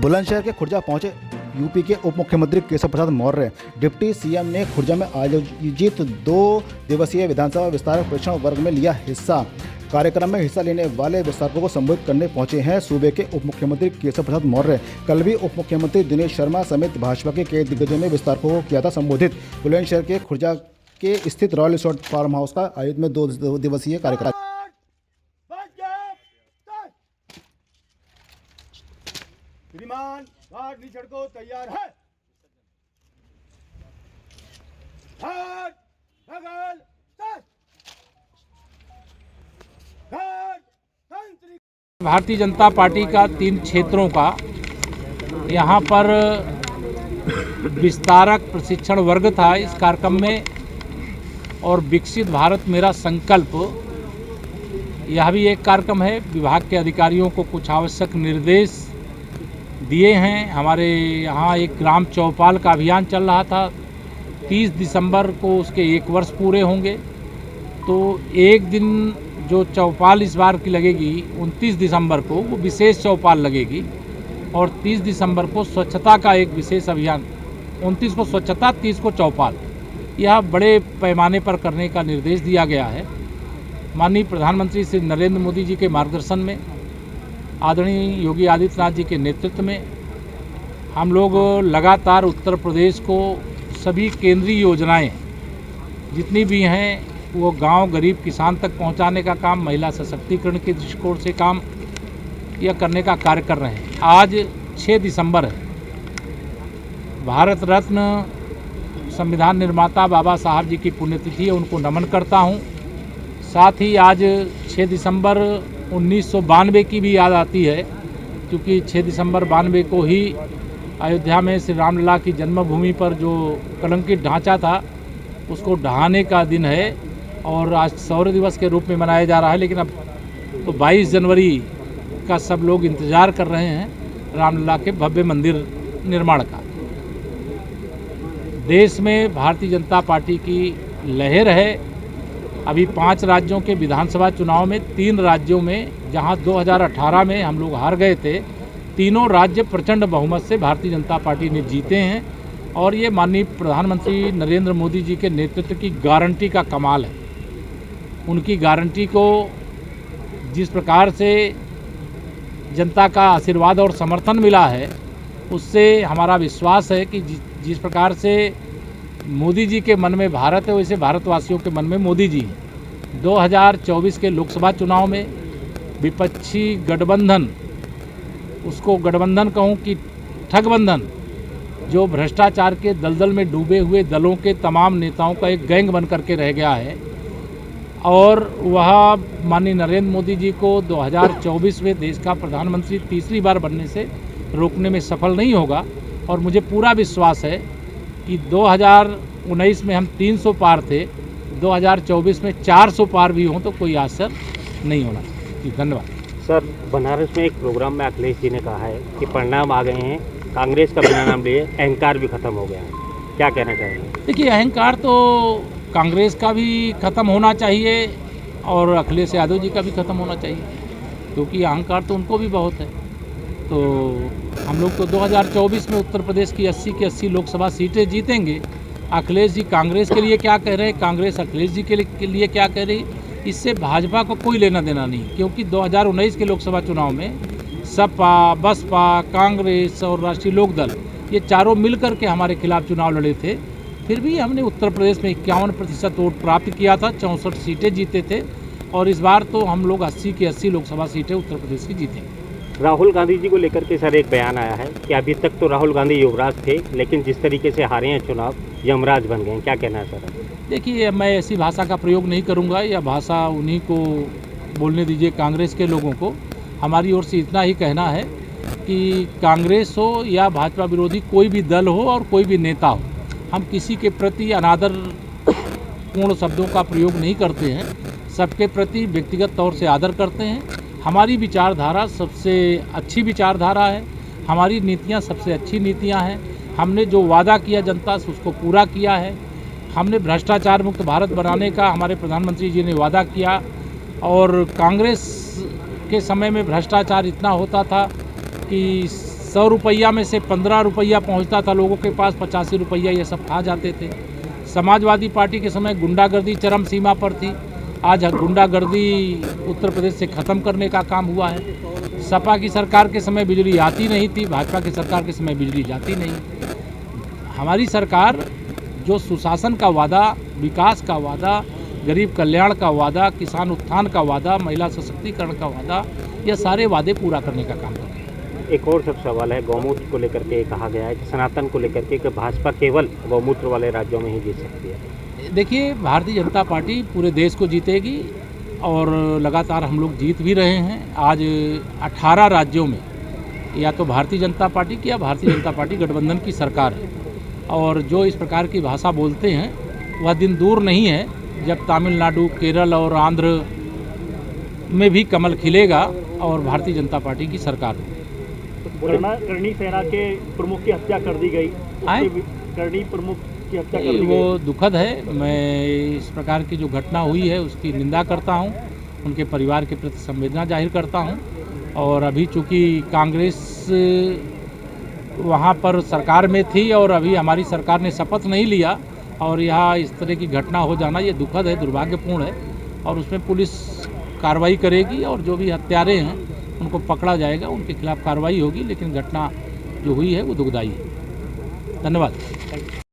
बुलंदशहर के खुर्जा पहुंचे यूपी के उप मुख्यमंत्री केशव प्रसाद मौर्य। डिप्टी सीएम ने खुर्जा में आयोजित 2 दिवसीय विधानसभा विस्तारक प्रशिक्षण वर्ग में लिया हिस्सा। कार्यक्रम में हिस्सा लेने वाले विस्तारकों को संबोधित करने पहुंचे हैं सूबे के उप मुख्यमंत्री केशव प्रसाद मौर्य। कल भी उप मुख्यमंत्री दिनेश शर्मा समेत भाजपा के कई दिग्गजों ने विस्तारकों को किया था संबोधित। बुलंदशहर के खुर्जा के स्थित रॉयल रिसोर्ट फार्म हाउस का आयोजित में 2 दिवसीय कार्यक्रम। श्रीमान घाट निचड़ को तैयार है। घाट बगल भारतीय जनता पार्टी का 3 क्षेत्रों का यहाँ पर विस्तारक प्रशिक्षण वर्ग था इस कार्यक्रम में, और विकसित भारत मेरा संकल्प यह भी एक कार्यक्रम है। विभाग के अधिकारियों को कुछ आवश्यक निर्देश दिए हैं। हमारे यहाँ एक ग्राम चौपाल का अभियान चल रहा था, 30 दिसंबर को उसके 1 वर्ष पूरे होंगे। तो एक दिन जो चौपाल इस बार की लगेगी 29 दिसंबर को, वो विशेष चौपाल लगेगी, और 30 दिसंबर को स्वच्छता का एक विशेष अभियान, 29 को स्वच्छता, 30 को चौपाल, यह बड़े पैमाने पर करने का निर्देश दिया गया है। माननीय प्रधानमंत्री श्री नरेंद्र मोदी जी के मार्गदर्शन में, आदरणीय योगी आदित्यनाथ जी के नेतृत्व में हम लोग लगातार उत्तर प्रदेश को सभी केंद्रीय योजनाएं जितनी भी हैं वो गांव गरीब किसान तक पहुंचाने का काम, महिला सशक्तिकरण के दृष्टिकोण से काम यह करने का कार्य कर रहे हैं। आज 6 दिसंबर है, भारत रत्न संविधान निर्माता बाबा साहब जी की पुण्यतिथि है, उनको नमन करता हूं। साथ ही आज 6 दिसंबर 1992 की भी याद आती है, क्योंकि 6 दिसंबर 92 को ही अयोध्या में श्री रामलला की जन्मभूमि पर जो कलंकित ढांचा था उसको ढहाने का दिन है, और आज शौर्य दिवस के रूप में मनाया जा रहा है। लेकिन अब तो 22 जनवरी का सब लोग इंतज़ार कर रहे हैं रामलला के भव्य मंदिर निर्माण का। देश में भारतीय जनता पार्टी की लहर है। अभी 5 राज्यों के विधानसभा चुनाव में 3 राज्यों में, जहां 2018 में हम लोग हार गए थे, तीनों राज्य प्रचंड बहुमत से भारतीय जनता पार्टी ने जीते हैं। और ये माननीय प्रधानमंत्री नरेंद्र मोदी जी के नेतृत्व की गारंटी का कमाल है। उनकी गारंटी को जिस प्रकार से जनता का आशीर्वाद और समर्थन मिला है, उससे हमारा विश्वास है कि जिस प्रकार से मोदी जी के मन में भारत है, वैसे भारतवासियों के मन में मोदी जी हैं। 2024 के लोकसभा चुनाव में विपक्षी गठबंधन, उसको गठबंधन कहूँ कि ठगबंधन, जो भ्रष्टाचार के दलदल में डूबे हुए दलों के तमाम नेताओं का एक गैंग बन करके रह गया है, और वह माननीय नरेंद्र मोदी जी को 2024 में देश का प्रधानमंत्री तीसरी बार बनने से रोकने में सफल नहीं होगा। और मुझे पूरा विश्वास है कि 2019 में हम 300 पार थे, 2024 में 400 पार भी हों तो कोई आश्चर्य नहीं होना चाहिए। धन्यवाद। सर, बनारस में एक प्रोग्राम में अखिलेश जी ने कहा है कि परिणाम आ गए हैं, कांग्रेस का बिना नाम लिए अहंकार भी खत्म हो गया है, क्या कहना चाहेंगे? देखिए, अहंकार तो कांग्रेस का भी खत्म होना चाहिए और अखिलेश यादव जी का भी खत्म होना चाहिए, क्योंकि अहंकार तो उनको भी बहुत है। तो हम लोग तो 2024 में उत्तर प्रदेश की 80 की 80 लोकसभा सीटें जीतेंगे। अखिलेश जी कांग्रेस के लिए क्या कह रहे हैं, कांग्रेस अखिलेश जी के लिए क्या कह रही, इससे भाजपा को कोई लेना देना नहीं। क्योंकि 2019 के लोकसभा चुनाव में सपा, बसपा, कांग्रेस और राष्ट्रीय लोकदल, ये चारों मिलकर के हमारे खिलाफ चुनाव लड़े थे। फिर भी हमने उत्तर प्रदेश में 51% वोट प्राप्त किया था, 64 सीटें जीते थे, और इस बार तो हम लोग 80 की 80 लोकसभा सीटें उत्तर प्रदेश की जीतेंगे। राहुल गांधी जी को लेकर के सर एक बयान आया है कि अभी तक तो राहुल गांधी युवराज थे, लेकिन जिस तरीके से हारे हैं चुनाव, यमराज बन गए, क्या कहना है सर? देखिए, मैं ऐसी भाषा का प्रयोग नहीं करूंगा, यह भाषा उन्हीं को बोलने दीजिए, कांग्रेस के लोगों को। हमारी ओर से इतना ही कहना है कि कांग्रेस हो या भाजपा विरोधी कोई भी दल हो और कोई भी नेता हो, हम किसी के प्रति अनादर पूर्ण शब्दों का प्रयोग नहीं करते हैं, सबके प्रति व्यक्तिगत तौर से आदर करते हैं। हमारी विचारधारा सबसे अच्छी विचारधारा है, हमारी नीतियां सबसे अच्छी नीतियां हैं। हमने जो वादा किया जनता से उसको पूरा किया है। हमने भ्रष्टाचार मुक्त भारत बनाने का हमारे प्रधानमंत्री जी ने वादा किया, और कांग्रेस के समय में भ्रष्टाचार इतना होता था कि 100 रुपया में से 15 रुपया पहुंचता था लोगों के पास, 85 रुपया ये सब खा जाते थे। समाजवादी पार्टी के समय गुंडागर्दी चरम सीमा पर थी। आज गुंडागर्दी उत्तर प्रदेश से ख़त्म करने का काम हुआ है। सपा की सरकार के समय बिजली आती नहीं थी, भाजपा की सरकार के समय बिजली जाती नहीं। हमारी सरकार जो सुशासन का वादा, विकास का वादा, गरीब कल्याण का वादा, किसान उत्थान का वादा, महिला सशक्तिकरण का वादा, यह सारे वादे पूरा करने का काम कर रही है। एक और सब सवाल है गौमूत्र को लेकर के, कहा गया है कि सनातन को लेकर के कि भाजपा केवल गौमूत्र वाले राज्यों में ही जीत सकती है। देखिए, भारतीय जनता पार्टी पूरे देश को जीतेगी और लगातार हम लोग जीत भी रहे हैं। आज 18 राज्यों में या तो भारतीय जनता पार्टी की या भारतीय जनता पार्टी गठबंधन की सरकार है, और जो इस प्रकार की भाषा बोलते हैं वह दिन दूर नहीं है जब तमिलनाडु, केरल और आंध्र में भी कमल खिलेगा और भारतीय जनता पार्टी की सरकार होगी। करणी सेना के प्रमुख की हत्या कर दी गई, करणी प्रमुख की हत्या कर दी गई। वो दुखद है। मैं इस प्रकार की जो घटना हुई है उसकी निंदा करता हूं, उनके परिवार के प्रति संवेदना जाहिर करता हूं। और अभी चूँकि कांग्रेस वहाँ पर सरकार में थी और अभी हमारी सरकार ने शपथ नहीं लिया, और यहाँ इस तरह की घटना हो जाना ये दुखद है, दुर्भाग्यपूर्ण है, और उसमें पुलिस कार्रवाई करेगी और जो भी हत्यारे हैं उनको पकड़ा जाएगा, उनके खिलाफ कार्रवाई होगी। लेकिन घटना जो हुई है वो दुखदायी है। धन्यवाद।